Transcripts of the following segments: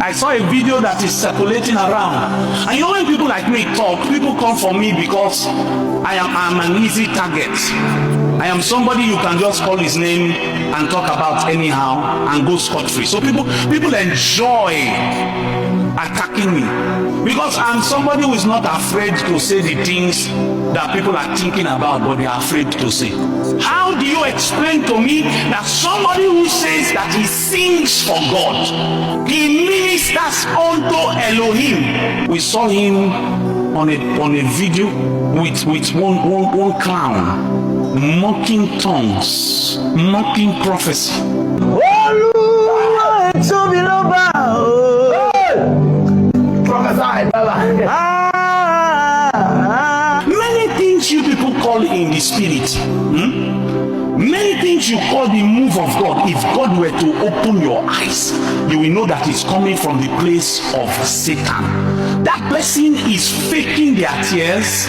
I saw a video that is circulating around. And you know, when people like me talk, people come for me because I'm an easy target. I am somebody you can just call his name and talk about anyhow and go scot-free. So people enjoy attacking me because I'm somebody who is not afraid to say the things that people are thinking about, but they are afraid to say. How do you explain to me that somebody who says that he sings for God, he ministers unto Elohim? We saw him on a video with one clown, mocking tongues, mocking prophecy. Many things you people call in the spirit, many things you call the move of God. If God were to open your eyes, you will know that it's coming from the place of Satan. That person is faking their tears,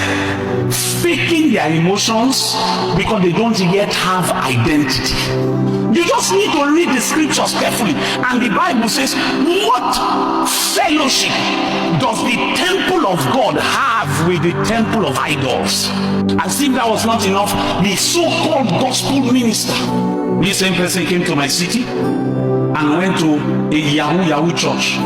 faking their emotions, because they don't yet have identity. You just need to read the scriptures carefully. And the Bible says, what fellowship does the temple of God have with the temple of idols? As if that was not enough, the so-called gospel minister, this same person came to my city and went to a Yahoo church,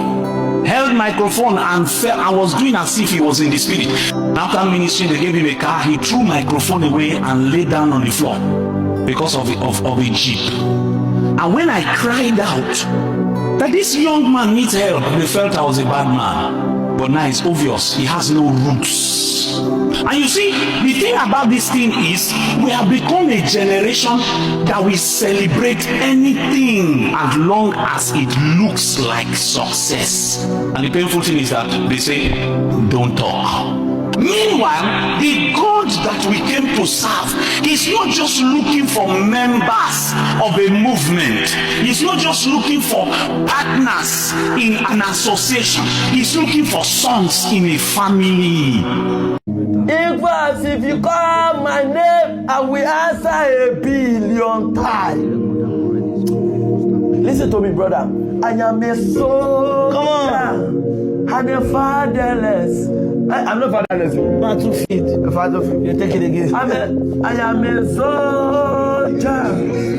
held microphone and fell and was doing as if he was in the spirit. After ministry, they gave him a car. He threw microphone away and lay down on the floor because of a jeep. And when I cried out that this young man needs help, they felt I was a bad man. But now it's obvious he has no roots. And you see, the thing about this thing is we have become a generation that will celebrate anything as long as it looks like success. And the painful thing is that they say, don't talk. Meanwhile, the God that we came to serve is not just looking for members of a movement. He's not just looking for partners in an association. He's looking for sons in a family. If you call my name, I will answer 1 billion times. Listen to me, brother. I am a soul. Come on. I'm a fatherless. I'm not fatherless. I'm 2 feet. Father feet. You take it again. I am a soldier.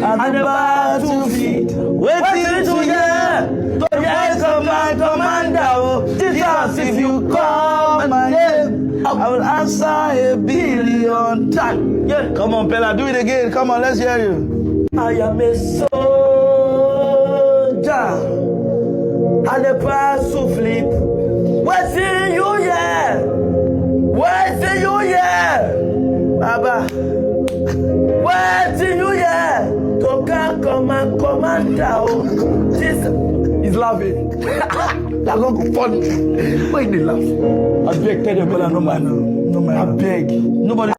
I'm about 2 feet. Waiting to hear the voice of my commander. Jesus, if you call my name, I will answer 1 billion times. Yeah. Come on, Pella, do it again. Come on, let's hear you. I am a soldier. And the pass to flip. Waiting you here. Waiting you here. Baba. Waiting you here. To come and commander. Jesus. He's laughing. They're not funny. Why they laugh? I beg, tell them, no man. I beg. Nobody